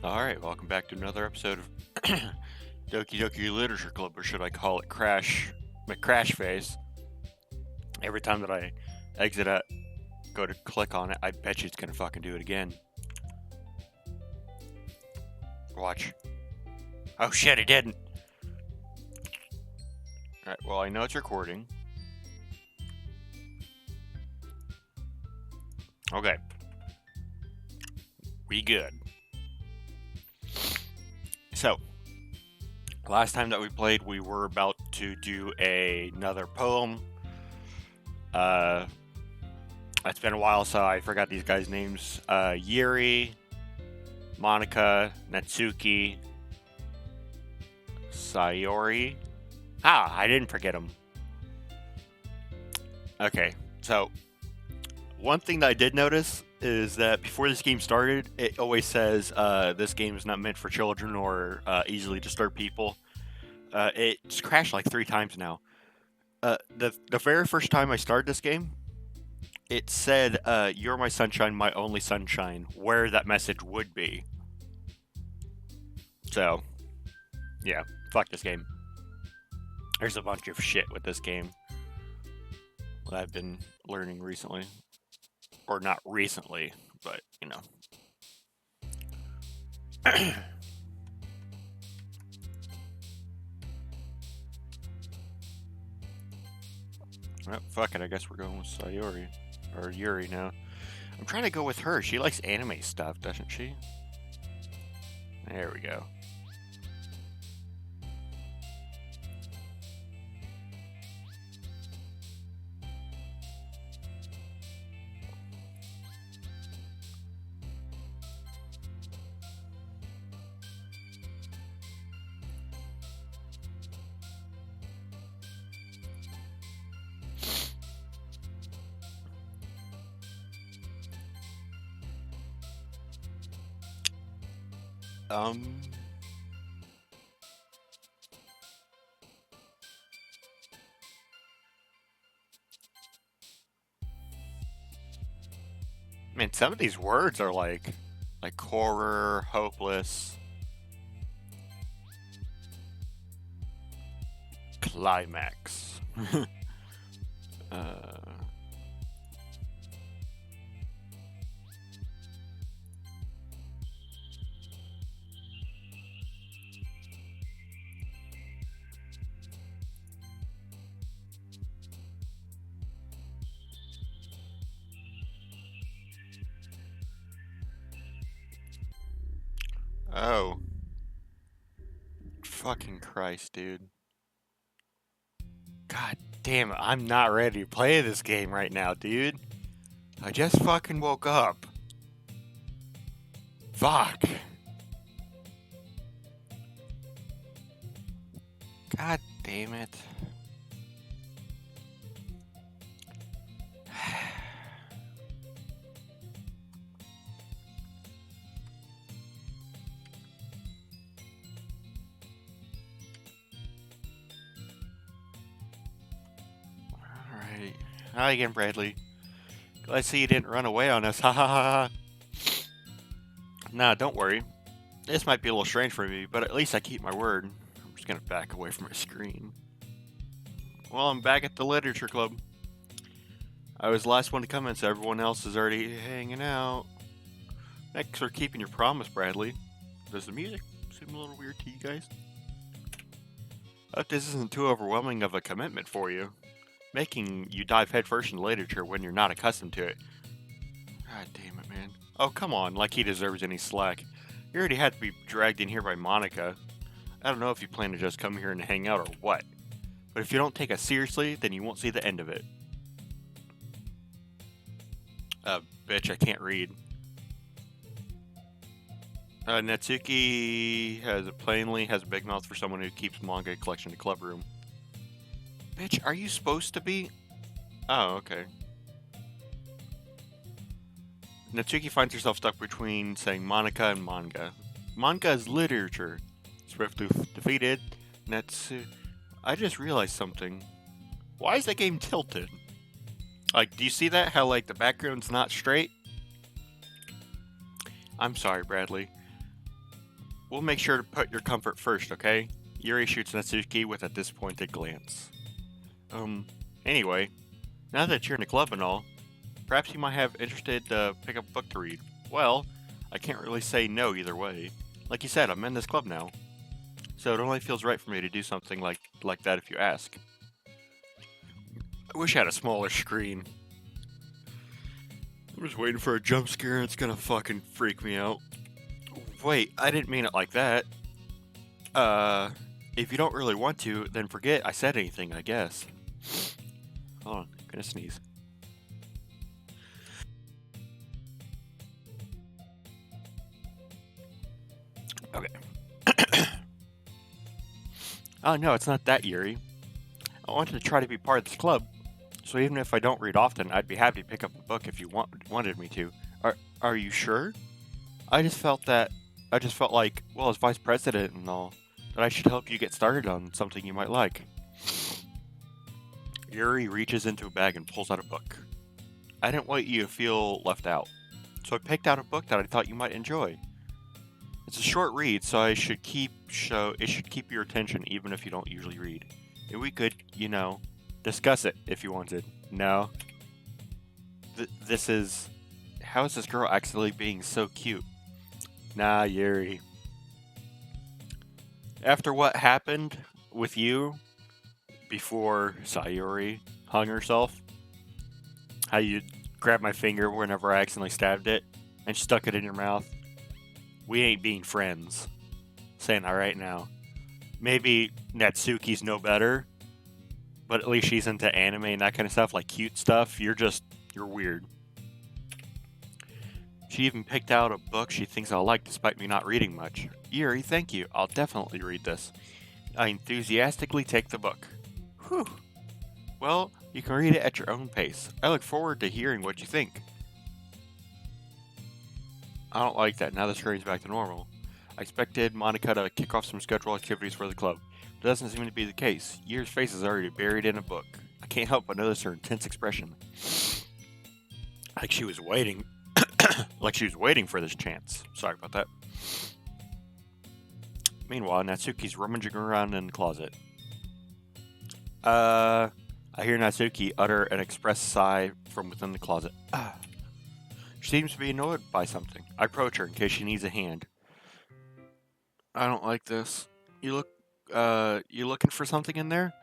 Alright, welcome back to another episode of Doki Doki Literature Club, or should I call it my crash face. Every time that I exit out, go to click on it, I bet you it's gonna fucking do it again. Watch. Oh shit, it didn't! Alright, well I know it's recording. Okay. We good. So, last time that we played, we were about to do another poem. It's been a while, so I forgot these guys' names. Yuri, Monica, Natsuki, Sayori. I didn't forget them. Okay, so one thing that I did notice is that before this game started, it always says this game is not meant for children or easily disturbed people. It's crashed like 3 times now. The very first time I started this game, it said, "You're my sunshine, my only sunshine," where that message would be. So, yeah, fuck this game. There's a bunch of shit with this game that I've been learning recently. Or not recently, but, you know. Well, fuck it, I guess we're going with Sayori. Or Yuri now. I'm trying to go with her. She likes anime stuff, doesn't she? There we go. Man, some of these words are like horror, hopeless, climax. Oh. Fucking Christ, dude. God damn it, I'm not ready to play this game right now, dude. I just fucking woke up. Fuck. God damn it. Alright. Hi again, Bradley. Glad to see you didn't run away on us. Ha ha ha ha. Nah, don't worry. This might be a little strange for me, but at least I keep my word. I'm just gonna back away from my screen. Well, I'm back at the literature club. I was the last one to come in, so everyone else is already hanging out. Thanks for keeping your promise, Bradley. Does the music seem a little weird to you guys? I hope this isn't too overwhelming of a commitment for you. Making you dive headfirst into literature when you're not accustomed to it. God damn it, man. Oh, come on, like he deserves any slack. You already had to be dragged in here by Monica. I don't know if you plan to just come here and hang out or what. But if you don't take us seriously, then you won't see the end of it. Bitch, I can't read. Natsuki plainly has a big mouth for someone who keeps manga collection in the club room. Bitch, are you supposed to be? Oh, okay. Natsuki finds herself stuck between saying Monica and manga. Manga is literature. Swiftly defeated. I just realized something. Why is that game tilted? Like, do you see that? How, like, the background's not straight? I'm sorry, Bradley. We'll make sure to put your comfort first, okay? Yuri shoots Natsuki with a disappointed glance. Anyway, now that you're in the club and all, perhaps you might have interested to pick up a book to read. Well, I can't really say no either way. Like you said, I'm in this club now. So it only feels right for me to do something like that if you ask. I wish I had a smaller screen. I'm just waiting for a jump scare and it's gonna fucking freak me out. Wait, I didn't mean it like that. If you don't really want to, then forget I said anything, I guess. Hold on, I'm gonna sneeze. Okay. Oh no, it's not that, Yuri. I wanted to try to be part of this club, so even if I don't read often, I'd be happy to pick up a book if you wanted me to. Are you sure? I just felt like, well, as vice president and all, that I should help you get started on something you might like. Yuri reaches into a bag and pulls out a book. I didn't want you to feel left out, so I picked out a book that I thought you might enjoy. It's a short read, so it should keep your attention even if you don't usually read. And we could, discuss it if you wanted. No. How is this girl actually being so cute? Nah, Yuri. After what happened with you before Sayuri hung herself, how you grabbed my finger whenever I accidentally stabbed it and stuck it in your mouth, we ain't being friends. Saying that right now. Maybe Natsuki's no better, but at least she's into anime and that kind of stuff, like cute stuff. You're weird. She even picked out a book she thinks I'll like despite me not reading much. Yuri, thank you. I'll definitely read this. I enthusiastically take the book. Whew. Well, you can read it at your own pace. I look forward to hearing what you think. I don't like that. Now the screen's back to normal. I expected Monica to kick off some scheduled activities for the club. It doesn't seem to be the case. Yuri's face is already buried in a book. I can't help but notice her intense expression. Like she was waiting for this chance. Sorry about that. Meanwhile, Natsuki's rummaging around in the closet. I hear Natsuki utter an expressed sigh from within the closet. She seems to be annoyed by something. I approach her in case she needs a hand. I don't like this. You looking for something in there?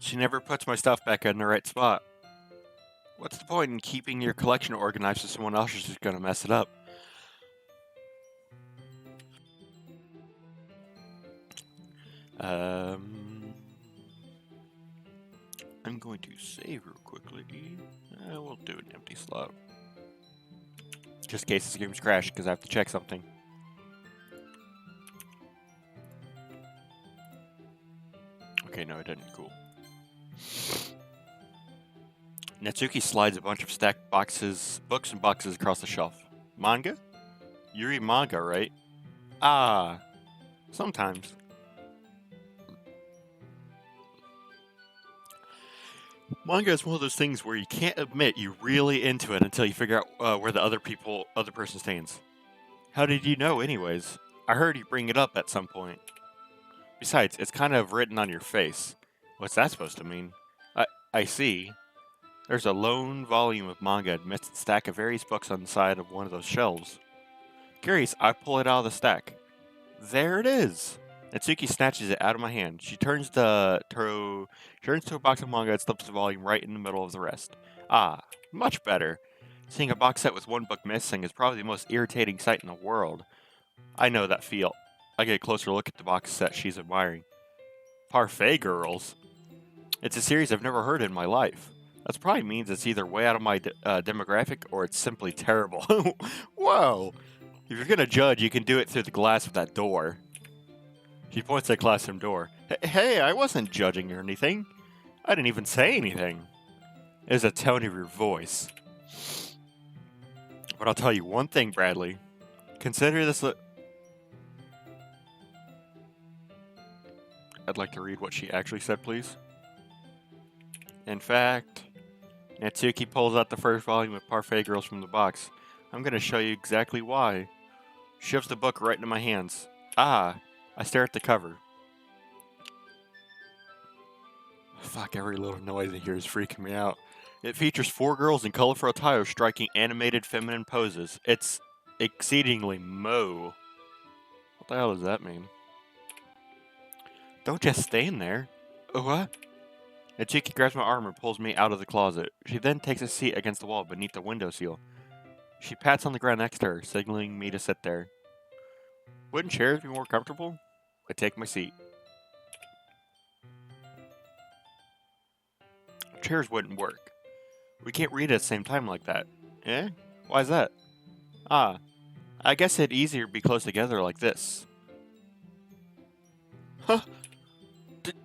She never puts my stuff back in the right spot. What's the point in keeping your collection organized if someone else is just gonna mess it up? I'm going to save real quickly. We'll do an empty slot. Just in case this game's crashed, because I have to check something. Okay, no, it didn't. Cool. Natsuki slides a bunch of stacked books and boxes across the shelf. Manga? You read manga, right? Ah, sometimes. Manga is one of those things where you can't admit you're really into it until you figure out where the other person stands. How did you know, anyways? I heard you bring it up at some point. Besides, it's kind of written on your face. What's that supposed to mean? I see. There's a lone volume of manga amidst a stack of various books on the side of one of those shelves. Curious, I pull it out of the stack. There it is! Natsuki snatches it out of my hand. She turns to a box of manga and slips the volume right in the middle of the rest. Ah, much better. Seeing a box set with one book missing is probably the most irritating sight in the world. I know that feel. I get a closer look at the box set she's admiring. Parfait Girls? It's a series I've never heard in my life. That probably means it's either way out of my demographic or it's simply terrible. Whoa! If you're gonna judge, you can do it through the glass of that door. She points at the classroom door. Hey, I wasn't judging or anything. I didn't even say anything. It was the tone of your voice. But I'll tell you one thing, Bradley. Consider this I'd like to read what she actually said, please. In fact, Natsuki pulls out the first volume of Parfait Girls from the box. I'm gonna show you exactly why. Shoves the book right into my hands. Ah, I stare at the cover. Fuck, every little noise in here is freaking me out. It features 4 girls in colorful attire striking animated feminine poses. It's exceedingly mo. What the hell does that mean? Don't just stand there. What? Natsuki grabs my arm and pulls me out of the closet. She then takes a seat against the wall beneath the windowsill. She pats on the ground next to her, signaling me to sit there. Wouldn't chairs be more comfortable? I take my seat. Chairs wouldn't work. We can't read at the same time like that. Eh? Why's that? Ah, I guess it'd easier be close together like this. Huh?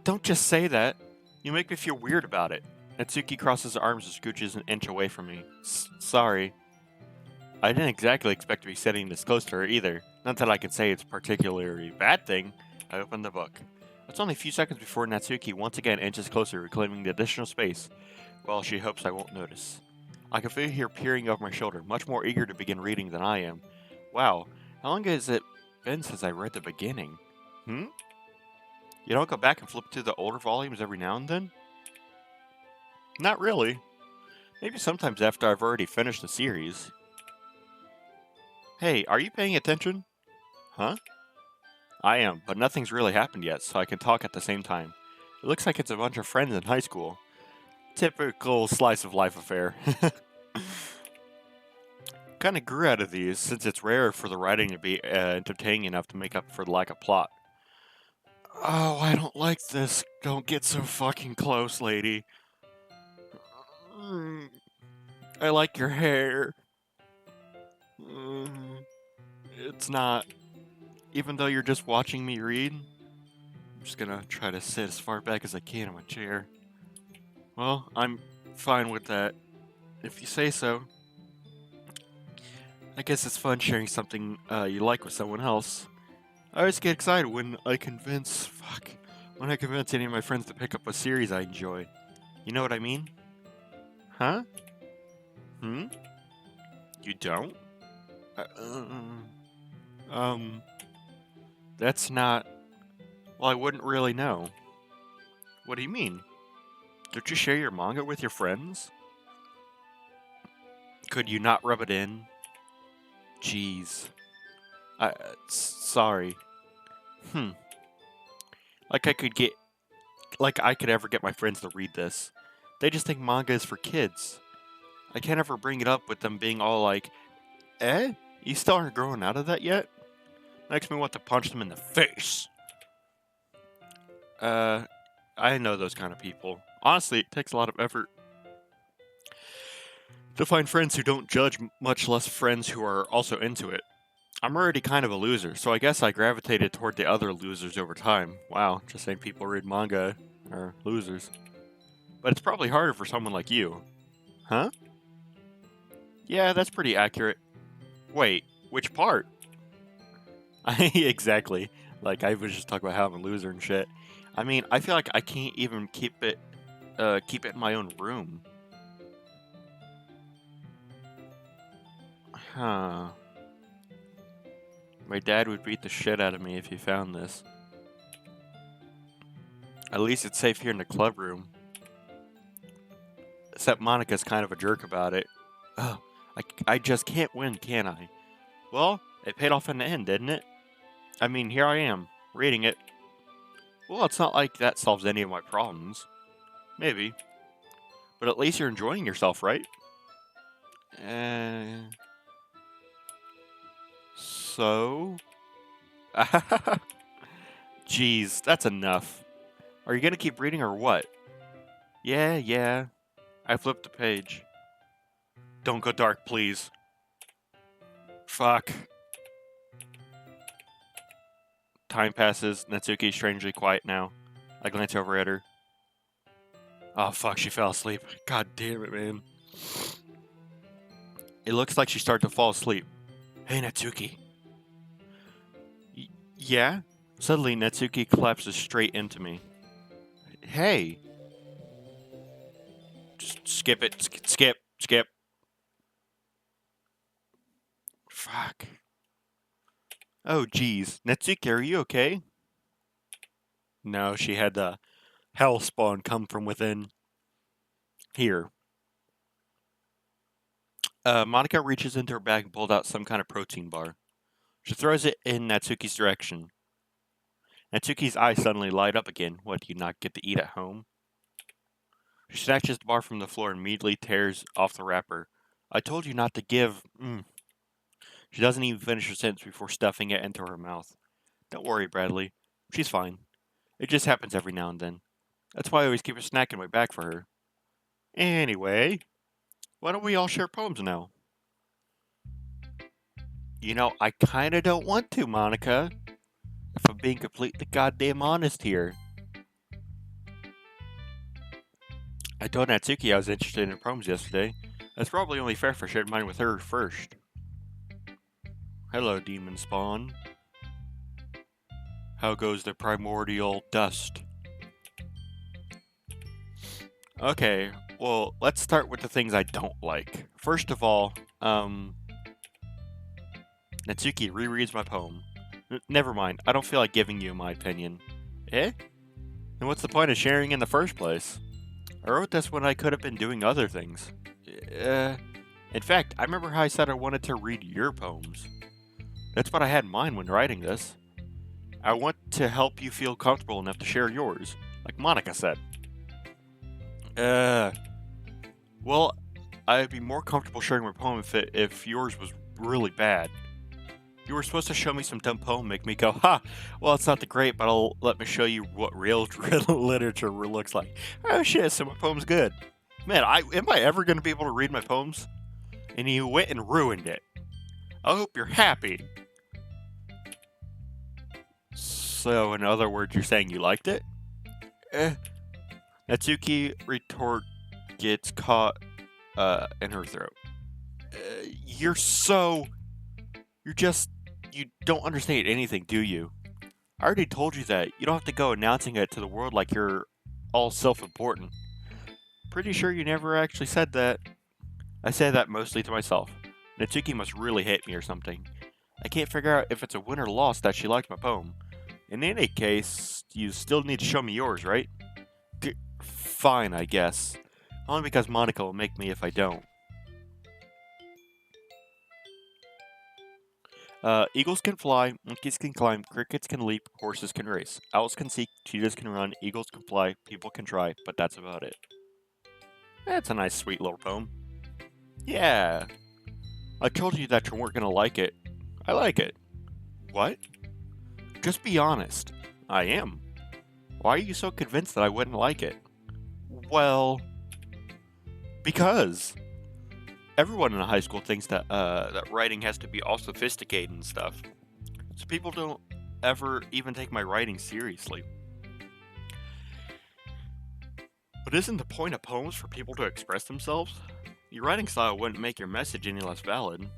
Don't just say that. You make me feel weird about it. Natsuki crosses her arms and scooches an inch away from me. Sorry. I didn't exactly expect to be sitting this close to her either. Not that I can say it's a particularly bad thing. I opened the book. It's only a few seconds before Natsuki once again inches closer, reclaiming the additional space. Well, she hopes I won't notice. I can feel her peering over my shoulder, much more eager to begin reading than I am. Wow, how long has it been since I read the beginning? You don't go back and flip through the older volumes every now and then? Not really. Maybe sometimes after I've already finished the series. Hey, are you paying attention? Huh? I am, but nothing's really happened yet, so I can talk at the same time. It looks like it's a bunch of friends in high school. Typical slice of life affair. Kinda grew out of these, since it's rare for the writing to be entertaining enough to make up for the lack of plot. Oh, I don't like this. Don't get so fucking close, lady. I like your hair. It's not. Even though you're just watching me read, I'm just gonna try to sit as far back as I can in my chair. Well, I'm fine with that, if you say so. I guess it's fun sharing something you like with someone else. I always get excited when I convince any of my friends to pick up a series I enjoy. You know what I mean? Huh? You don't? That's not... Well, I wouldn't really know. What do you mean? Don't you share your manga with your friends? Could you not rub it in? Jeez. Sorry. Like I could ever get my friends to read this. They just think manga is for kids. I can't ever bring it up with them being all like, eh? You still aren't growing out of that yet? Makes me want to punch them in the face. I know those kind of people. Honestly, it takes a lot of effort to find friends who don't judge, much less friends who are also into it. I'm already kind of a loser, so I guess I gravitated toward the other losers over time. Wow, just saying people read manga are losers. But it's probably harder for someone like you. Huh? Yeah, that's pretty accurate. Wait, which part? Exactly. Like, I was just talking about how I'm a loser and shit. I mean, I feel like I can't even keep it in my own room. Huh. My dad would beat the shit out of me if he found this. At least it's safe here in the club room. Except Monica's kind of a jerk about it. Ugh, I just can't win, can I? Well, it paid off in the end, didn't it? I mean, here I am, reading it. Well, it's not like that solves any of my problems. Maybe. But at least you're enjoying yourself, right? So? Jeez, that's enough. Are you gonna keep reading or what? Yeah. I flipped the page. Don't go dark, please. Fuck. Time passes. Natsuki's strangely quiet now. I glance over at her. Oh, fuck, she fell asleep. God damn it, man. It looks like she started to fall asleep. Hey, Natsuki. Yeah? Suddenly, Natsuki collapses straight into me. Hey. Just Skip it. Skip. Fuck. Oh, geez. Natsuki, are you okay? No, she had the hell spawn come from within. Here. Monica reaches into her bag and pulls out some kind of protein bar. She throws it in Natsuki's direction. Natsuki's eyes suddenly light up again. What, do you not get to eat at home? She snatches the bar from the floor and immediately tears off the wrapper. I told you not to give. She doesn't even finish her sentence before stuffing it into her mouth. Don't worry, Bradley. She's fine. It just happens every now and then. That's why I always keep a snack in my bag for her. Anyway, why don't we all share poems now? You know, I kinda don't want to, Monica. If I'm being completely goddamn honest here. I told Natsuki I was interested in her poems yesterday. That's probably only fair if I shared mine with her first. Hello, demon spawn. How goes the primordial dust? Okay, well, let's start with the things I don't like. First of all, Natsuki rereads my poem. Never mind, I don't feel like giving you my opinion. Eh? Then what's the point of sharing in the first place? I wrote this when I could have been doing other things. In fact, I remember how I said I wanted to read your poems. That's what I had in mind when writing this. I want to help you feel comfortable enough to share yours, like Monica said. Well, I'd be more comfortable sharing my poem if yours was really bad. You were supposed to show me some dumb poem, make me go, ha, well, it's not the great, but let me show you what real literature looks like. Oh shit, so my poem's good. Man, am I ever going to be able to read my poems? And you went and ruined it. I hope you're happy. So, in other words, you're saying you liked it? Natsuki retort gets caught in her throat. You don't understand anything, do you? I already told you that. You don't have to go announcing it to the world like you're all self-important. Pretty sure you never actually said that. I say that mostly to myself. Natsuki must really hate me or something. I can't figure out if it's a win or loss that she liked my poem. In any case, you still need to show me yours, right? Fine, I guess. Only because Monica will make me if I don't. Eagles can fly, monkeys can climb, crickets can leap, horses can race. Owls can seek, cheetahs can run, eagles can fly, people can try, but that's about it. That's a nice, sweet little poem. Yeah. I told you that you weren't gonna like it. I like it. What? Just be honest. I am. Why are you so convinced that I wouldn't like it? Well, because everyone in high school thinks that that writing has to be all sophisticated and stuff. So people don't ever even take my writing seriously. But isn't the point of poems for people to express themselves? Your writing style wouldn't make your message any less valid.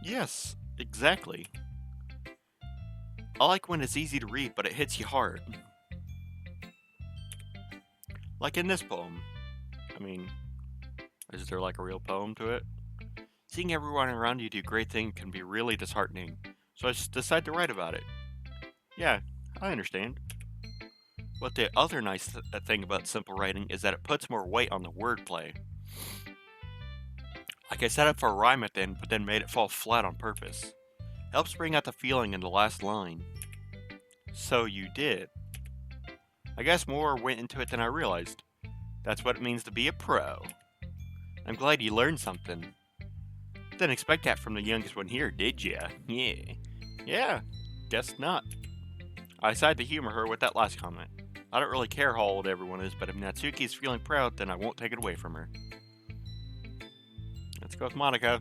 Yes, exactly. I like when it's easy to read, but it hits you hard. Like in this poem. I mean, is there like a real poem to it? Seeing everyone around you do great things can be really disheartening, so I just decided to write about it. Yeah, I understand. But the other nice thing about simple writing is that it puts more weight on the wordplay. Like I set up for a rhyme at the end, but then made it fall flat on purpose. Helps bring out the feeling in the last line. So you did. I guess more went into it than I realized. That's what it means to be a pro. I'm glad you learned something. Didn't expect that from the youngest one here, did ya? Yeah, guess not. I decided to humor her with that last comment. I don't really care how old everyone is, but if Natsuki is feeling proud, then I won't take it away from her. Let's go with Monica.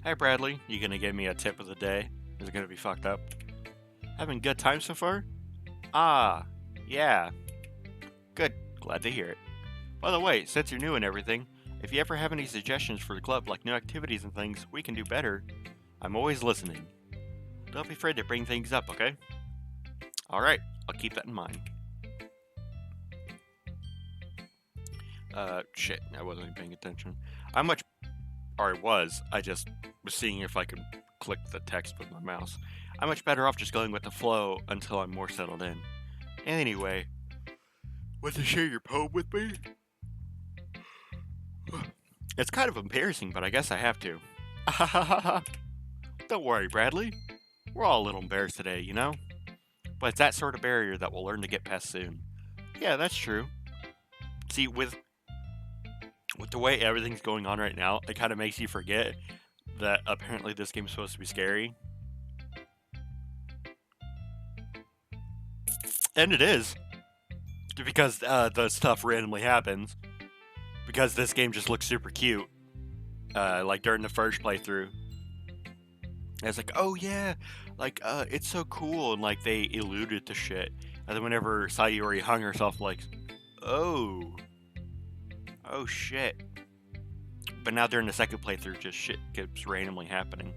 Hey Bradley, you gonna give me a tip of the day? Is it gonna be fucked up? Having a good time so far? Ah, yeah. Good, glad to hear it. By the way, since you're new and everything, if you ever have any suggestions for the club, like new activities and things we can do better, I'm always listening. Don't be afraid to bring things up, okay? Alright, I'll keep that in mind. Shit, I wasn't even paying attention. I was. I just was seeing if I could click the text with my mouse. I'm much better off just going with the flow until I'm more settled in. Anyway, want to share your poem with me? It's kind of embarrassing, but I guess I have to. Don't worry, Bradley. We're all a little embarrassed today, you know? But it's that sort of barrier that we'll learn to get past soon. Yeah, that's true. See, with the way everything's going on right now, it kind of makes you forget that apparently this game's supposed to be scary. And it is. Because the stuff randomly happens. Because this game just looks super cute. Like during the first playthrough. It's like, oh yeah, like, it's so cool, and like they alluded to shit. And then whenever Sayuri hung herself, like, oh shit. But now during the second playthrough, just shit keeps randomly happening.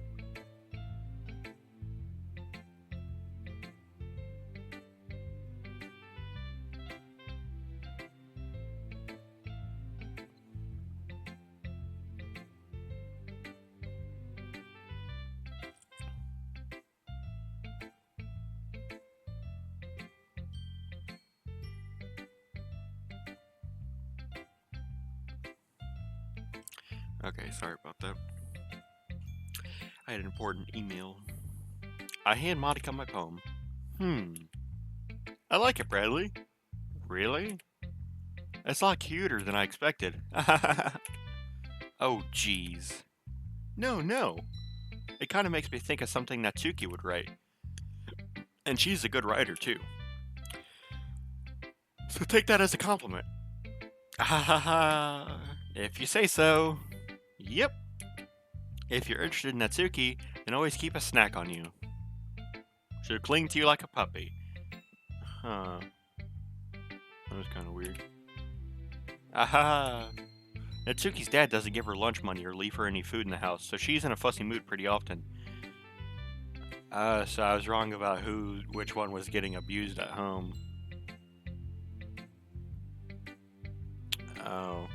Okay, sorry about that. I had an important email. I hand Monica my poem. I like it, Bradley. Really? It's a lot cuter than I expected. Oh, jeez. No. It kind of makes me think of something Natsuki would write. And she's a good writer, too. So take that as a compliment. If you say so. Yep. If you're interested in Natsuki, then always keep a snack on you. She'll cling to you like a puppy. Huh. That was kind of weird. Natsuki's dad doesn't give her lunch money or leave her any food in the house, so she's in a fussy mood pretty often. So I was wrong about which one was getting abused at home. Oh.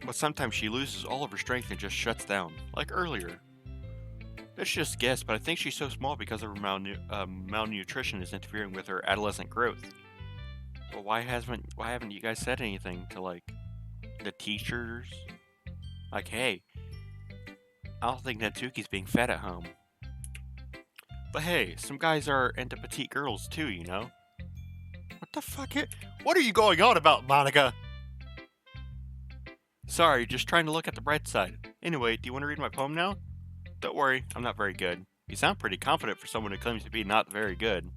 But sometimes she loses all of her strength and just shuts down, like earlier. That's just a guess, but I think she's so small because of her malnutrition is interfering with her adolescent growth. Well, why haven't you guys said anything to, like, the teachers? Like, hey, I don't think Natsuki's being fed at home. But hey, some guys are into petite girls too, you know? What the fuck? What are you going on about, Monica? Sorry, just trying to look at the bright side. Anyway, do you want to read my poem now? Don't worry, I'm not very good. You sound pretty confident for someone who claims to be not very good.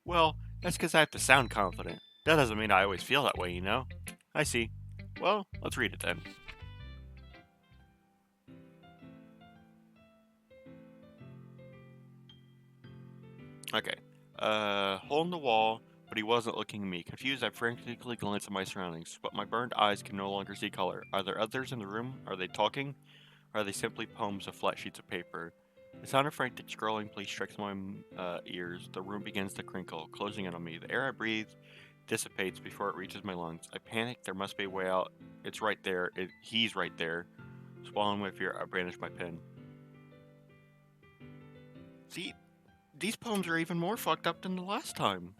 Well, that's because I have to sound confident. That doesn't mean I always feel that way, you know? I see. Well, let's read it then. Okay. Hole in the wall, but he wasn't looking at me. Confused, I frantically glanced at my surroundings, but my burned eyes can no longer see color. Are there others in the room? Are they talking? Or are they simply poems of flat sheets of paper? The sound of frantic scrolling please strikes my ears. The room begins to crinkle, closing in on me. The air I breathe dissipates before it reaches my lungs. I panic. There must be a way out. It's right there. He's right there. Swallowing with fear, I brandish my pen. See, these poems are even more fucked up than the last time.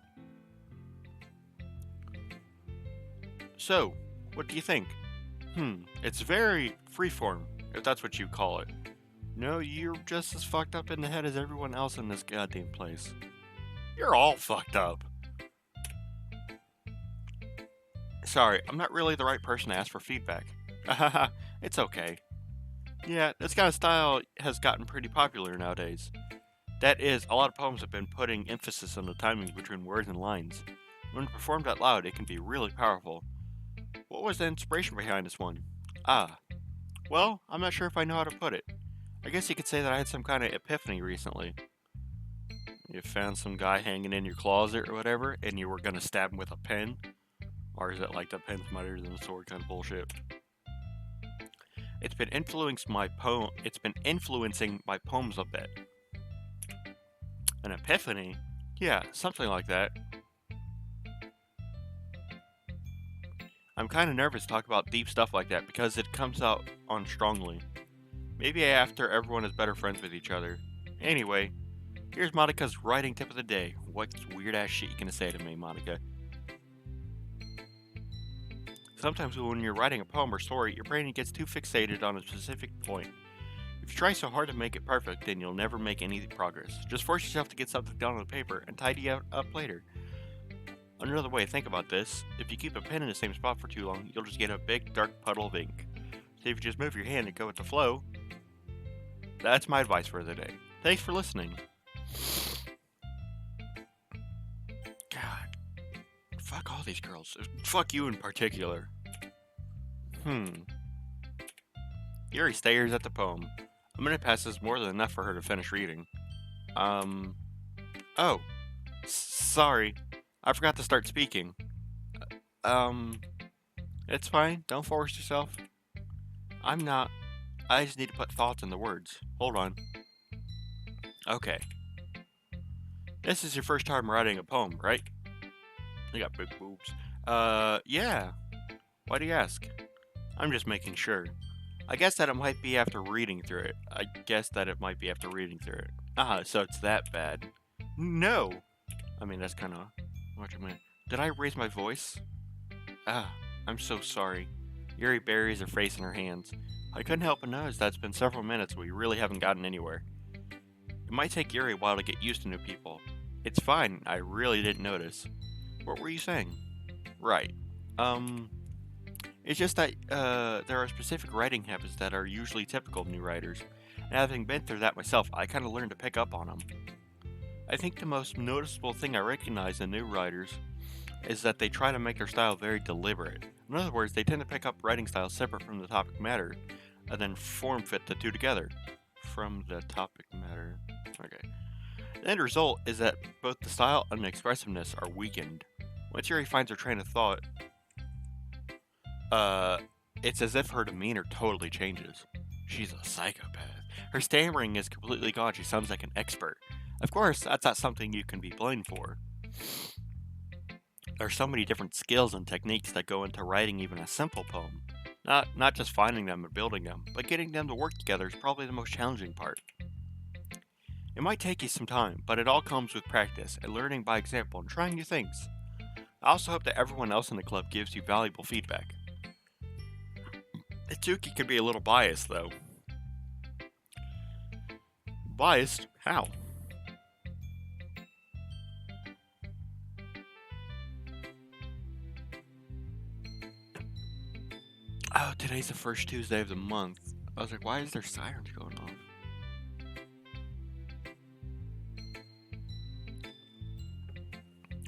So, what do you think? It's very freeform, if that's what you call it. No, you're just as fucked up in the head as everyone else in this goddamn place. You're all fucked up. Sorry, I'm not really the right person to ask for feedback. It's okay. Yeah, this kind of style has gotten pretty popular nowadays. That is, a lot of poems have been putting emphasis on the timing between words and lines. When performed out loud, it can be really powerful. What was the inspiration behind this one? Well, I'm not sure if I know how to put it. I guess you could say that I had some kind of epiphany recently. You found some guy hanging in your closet or whatever, and you were gonna stab him with a pen? Or is it like the pen's mightier than the sword kind of bullshit? It's been influencing my poems a bit. An epiphany? Yeah, something like that. I'm kind of nervous to talk about deep stuff like that because it comes out on strongly. Maybe after everyone is better friends with each other. Anyway, here's Monica's writing tip of the day. What weird ass shit you gonna say to me, Monica? Sometimes when you're writing a poem or story, your brain gets too fixated on a specific point. If you try so hard to make it perfect, then you'll never make any progress. Just force yourself to get something down on the paper and tidy it up later. Another way to think about this, if you keep a pen in the same spot for too long, you'll just get a big dark puddle of ink. So if you just move your hand and go with the flow, that's my advice for the day. Thanks for listening. God, fuck all these girls. Fuck you in particular. Yuri stares at the poem. A minute passes more than enough for her to finish reading. Oh, sorry. I forgot to start speaking. Um, it's fine. Don't force yourself. I'm not. I just need to put thoughts into words. Hold on. Okay. This is your first time writing a poem, right? You got big boobs. Yeah. Why do you ask? I'm just making sure. I guess that it might be after reading through it. So it's that bad. No! I mean, that's kind of what you meant. Did I raise my voice? Ah, I'm so sorry. Yuri buries her face in her hands. I couldn't help but notice that it's been several minutes and we really haven't gotten anywhere. It might take Yuri a while to get used to new people. It's fine, I really didn't notice. What were you saying? Right. It's just that, there are specific writing habits that are usually typical of new writers. And having been through that myself, I kind of learned to pick up on them. I think the most noticeable thing I recognize in new writers is that they try to make their style very deliberate. In other words, they tend to pick up writing styles separate from the topic matter, and then form fit the two together. From the topic matter. Okay. The end result is that both the style and the expressiveness are weakened. Once Yuri finds her train of thought, uh, it's as if her demeanor totally changes. She's a psychopath. Her stammering is completely gone. She sounds like an expert. Of course, that's not something you can be blamed for. There are so many different skills and techniques that go into writing even a simple poem. Not just finding them and building them, but getting them to work together is probably the most challenging part. It might take you some time, but it all comes with practice and learning by example and trying new things. I also hope that everyone else in the club gives you valuable feedback. Itsuki can be a little biased, though. Biased? How? Oh, today's the first Tuesday of the month. I was like, why is there sirens going off?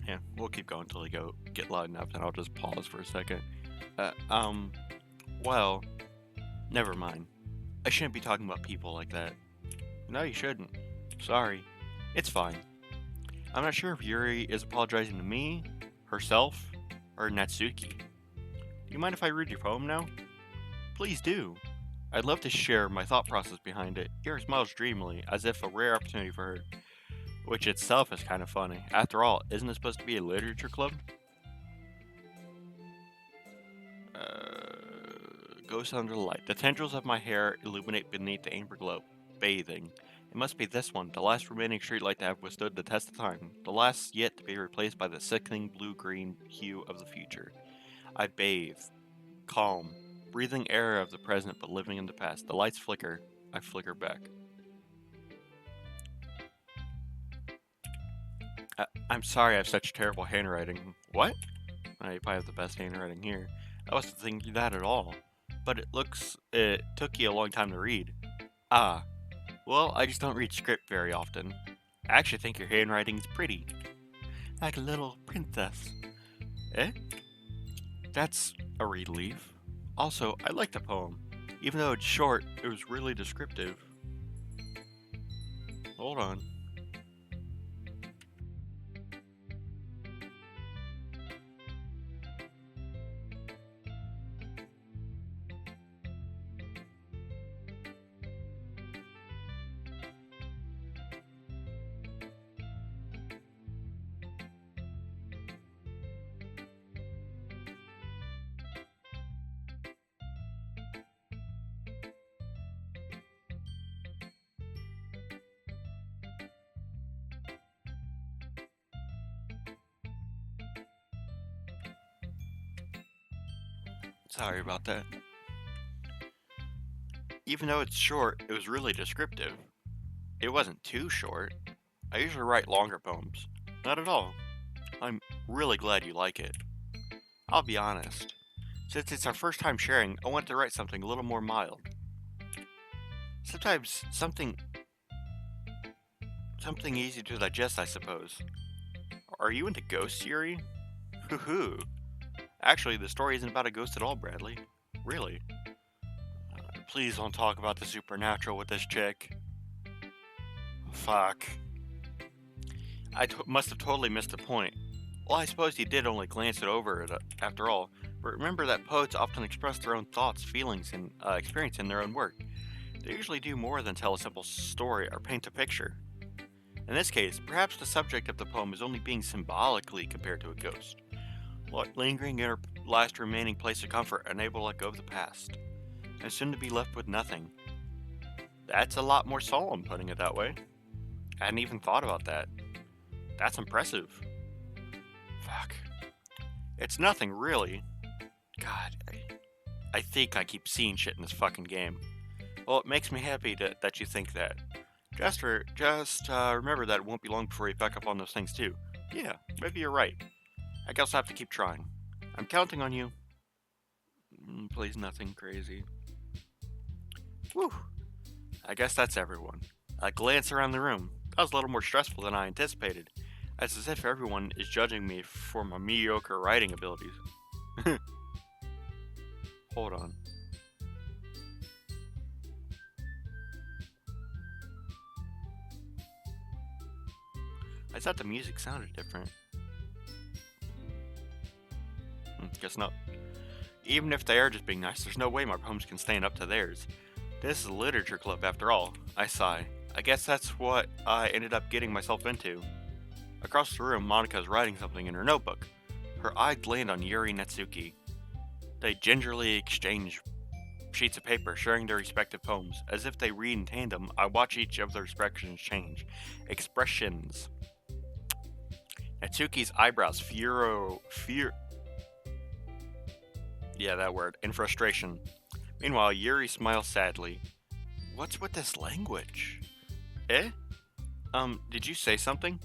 Yeah, we'll keep going until they get loud enough, and I'll just pause for a second. Well, never mind. I shouldn't be talking about people like that. No, you shouldn't. Sorry. It's fine. I'm not sure if Yuri is apologizing to me, herself, or Natsuki. Do you mind if I read your poem now? Please do. I'd love to share my thought process behind it. Yuri smiles dreamily, as if a rare opportunity for her, which itself is kind of funny. After all, isn't it supposed to be a literature club? Goes under the light. The tendrils of my hair illuminate beneath the amber glow. Bathing. It must be this one, the last remaining streetlight to have withstood the test of time. The last yet to be replaced by the sickening blue-green hue of the future. I bathe. Calm. Breathing air of the present but living in the past. The lights flicker. I flicker back. I'm sorry I have such terrible handwriting. What? I probably have the best handwriting here. I wasn't thinking that at all. But it took you a long time to read. Ah. Well, I just don't read script very often. I actually think your handwriting's pretty. Like a little princess. Eh? That's a relief. Also, I like the poem. Even though it's short, it was really descriptive. Hold on. Sorry about that. Even though it's short, it was really descriptive. It wasn't too short. I usually write longer poems. Not at all. I'm really glad you like it. I'll be honest. Since it's our first time sharing, I want to write something a little more mild. Sometimes something easy to digest, I suppose. Are you into ghosts, Yuri? Hoo hoo. Actually, the story isn't about a ghost at all, Bradley. Really. Please don't talk about the supernatural with this chick. Fuck. Must have totally missed the point. Well, I suppose you did only glance it over after all, but remember that poets often express their own thoughts, feelings, and experience in their own work. They usually do more than tell a simple story or paint a picture. In this case, perhaps the subject of the poem is only being symbolically compared to a ghost, lingering in her last remaining place of comfort, unable to let go of the past, and soon to be left with nothing. That's a lot more solemn, putting it that way. I hadn't even thought about that. That's impressive. Fuck. It's nothing, really. God, I think I keep seeing shit in this fucking game. Well, it makes me happy that you think that. Just remember that it won't be long before you pick up on those things too. Yeah, maybe you're right. I guess I'll have to keep trying. I'm counting on you. Please, nothing crazy. Whew. I guess that's everyone. I glance around the room. That was a little more stressful than I anticipated. It's as if everyone is judging me for my mediocre writing abilities. Hold on. I thought the music sounded different. Guess not. Even if they are just being nice, there's no way my poems can stand up to theirs. This is a literature club after all. I sigh. I guess that's what I ended up getting myself into. Across the room, Monica is writing something in her notebook. Her eyes land on Yuri and Natsuki. They gingerly exchange sheets of paper, sharing their respective poems. As if they read in tandem, I watch each of their expressions change. Expressions. Natsuki's eyebrows yeah, that word. In frustration. Meanwhile, Yuri smiles sadly. What's with this language? Eh? Did you say something?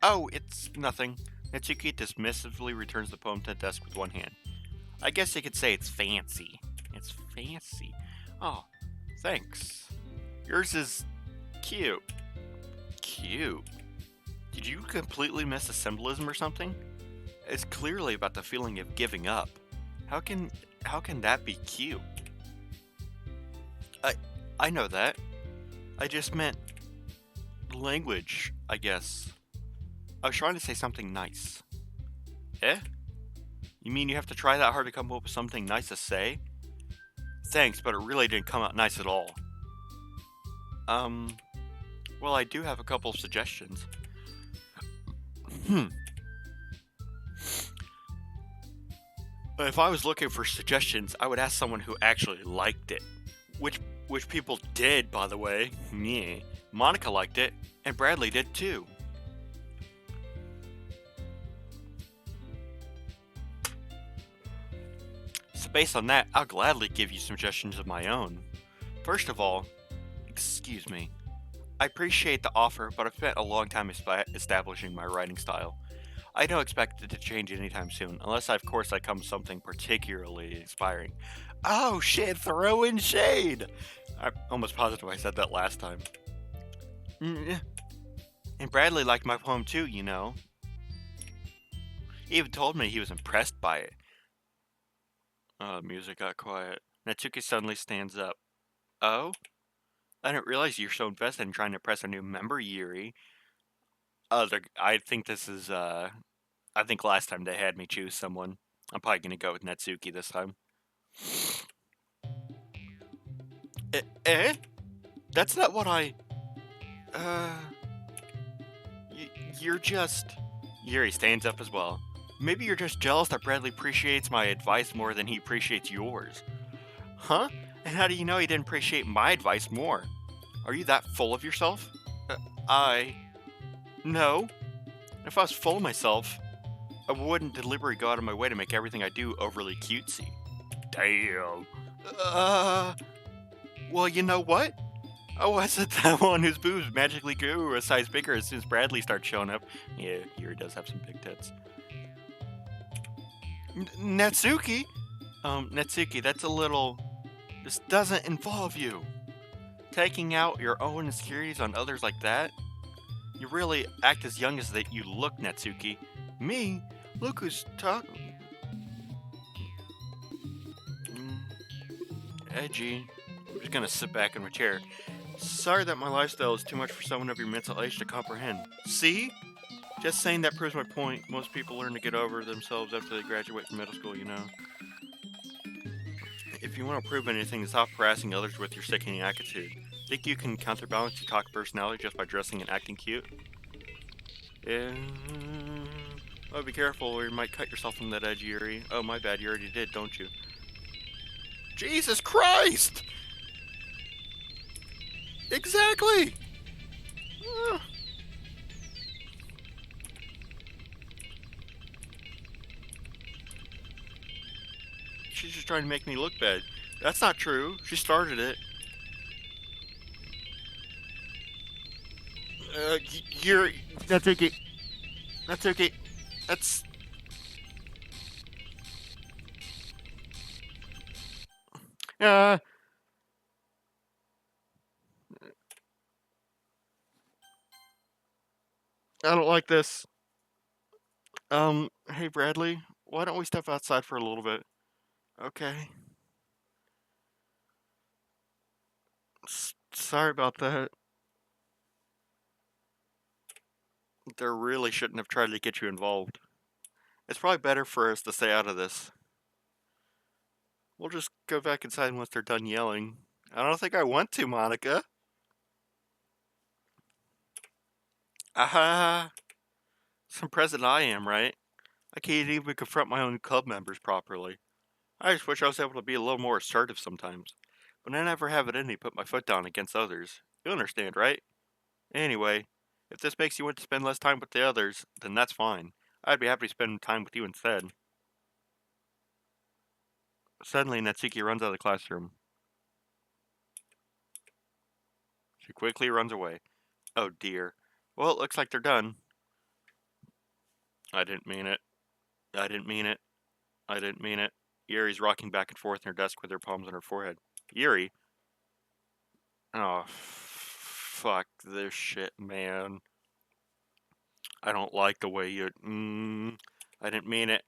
Oh, it's nothing. Natsuki dismissively returns the poem to the desk with one hand. I guess you could say it's fancy. It's fancy. Oh, thanks. Yours is cute. Cute? Did you completely miss the symbolism or something? It's clearly about the feeling of giving up. How can that be cute? I know that. I just meant language, I guess. I was trying to say something nice. Eh? You mean you have to try that hard to come up with something nice to say? Thanks, but it really didn't come out nice at all. Well, I do have a couple of suggestions. If I was looking for suggestions, I would ask someone who actually liked it. Which people did, by the way. Yeah. Monica liked it, and Bradley did too. So based on that, I'll gladly give you some suggestions of my own. First of all, excuse me. I appreciate the offer, but I've spent a long time establishing my writing style. I don't expect it to change anytime soon, unless of course I come with something particularly inspiring. Oh shit, throw in shade! I'm almost positive I said that last time. And Bradley liked my poem too, you know. He even told me he was impressed by it. Oh, the music got quiet. Natsuki suddenly stands up. Oh? I didn't realize you're so invested in trying to impress a new member, Yuri. I think this is, I think last time they had me choose someone. I'm probably gonna go with Natsuki this time. Eh? That's not what I... You're just... Yuri stands up as well. Maybe you're just jealous that Bradley appreciates my advice more than he appreciates yours. Huh? And how do you know he didn't appreciate my advice more? Are you that full of yourself? No. If I was full of myself, I wouldn't deliberately go out of my way to make everything I do overly cutesy. Damn. Well, you know what? I wasn't the one whose boobs magically grew a size bigger as soon as Bradley started showing up. Yeah, Yuri does have some big tits. Natsuki? Natsuki, that's a little... This doesn't involve you. Taking out your own insecurities on others like that? You really act as young as that you look, Natsuki. Me? Look who's talking. Edgy. I'm just gonna sit back in my chair. Sorry that my lifestyle is too much for someone of your mental age to comprehend. See? Just saying that proves my point. Most people learn to get over themselves after they graduate from middle school, you know. If you want to prove anything, stop harassing others with your sickening attitude. Think you can counterbalance your toxic personality just by dressing and acting cute? Yeah. Oh, be careful or you might cut yourself from that edge, Yuri. Oh, my bad, you already did, don't you? Jesus Christ! Exactly! She's just trying to make me look bad. That's not true. She started it. You're... That's okay. That's okay. That's... I don't like this. Hey Bradley, why don't we step outside for a little bit? Okay. Sorry about that. They really shouldn't have tried to get you involved. It's probably better for us to stay out of this. We'll just go back inside once they're done yelling. I don't think I want to, Monica. Aha! Some president I am, right? I can't even confront my own club members properly. I just wish I was able to be a little more assertive sometimes. But I never have it in me to put my foot down against others. You understand, right? Anyway, if this makes you want to spend less time with the others, then that's fine. I'd be happy to spend time with you instead. Suddenly, Natsuki runs out of the classroom. She quickly runs away. Oh dear. Well, it looks like they're done. I didn't mean it. I didn't mean it. I didn't mean it. Yuri's rocking back and forth in her desk with her palms on her forehead. Yuri? Oh, fuck this shit, man. I don't like the way you... I didn't mean it.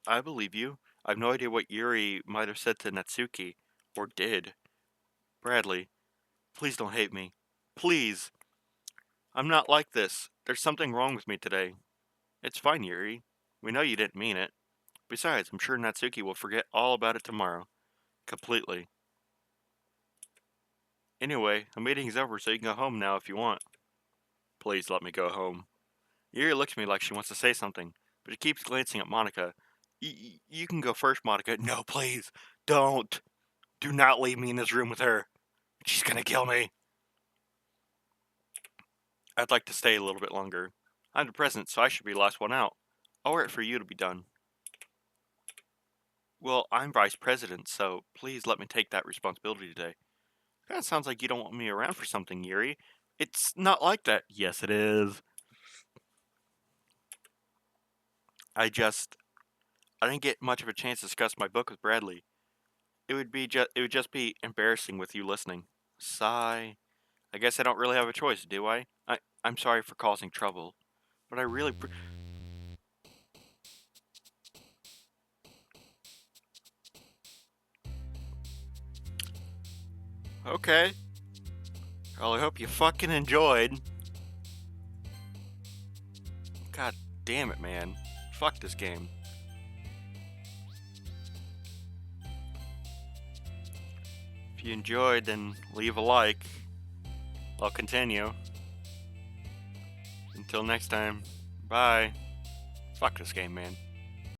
I believe you. I have no idea what Yuri might have said to Natsuki. Or did. Bradley, please don't hate me. Please. I'm not like this. There's something wrong with me today. It's fine, Yuri. We know you didn't mean it. Besides, I'm sure Natsuki will forget all about it tomorrow. Completely. Anyway, the meeting's over, so you can go home now if you want. Please let me go home. Yuri looks at me like she wants to say something, but she keeps glancing at Monica. You can go first, Monica. No, please. Don't. Do not leave me in this room with her. She's gonna kill me. I'd like to stay a little bit longer. I'm the president, so I should be the last one out. I'll wait for you to be done. Well, I'm vice president, so please let me take that responsibility today. That sounds like you don't want me around for something, Yuri. It's not like that. Yes, it is. I didn't get much of a chance to discuss my book with Bradley. It would just be embarrassing with you listening. Sigh. I guess I don't really have a choice, do I? I'm sorry for causing trouble, but I really Okay. Well, I hope you fucking enjoyed. God damn it, man. Fuck this game. If you enjoyed, then leave a like. I'll continue. Until next time, bye. Fuck this game, man.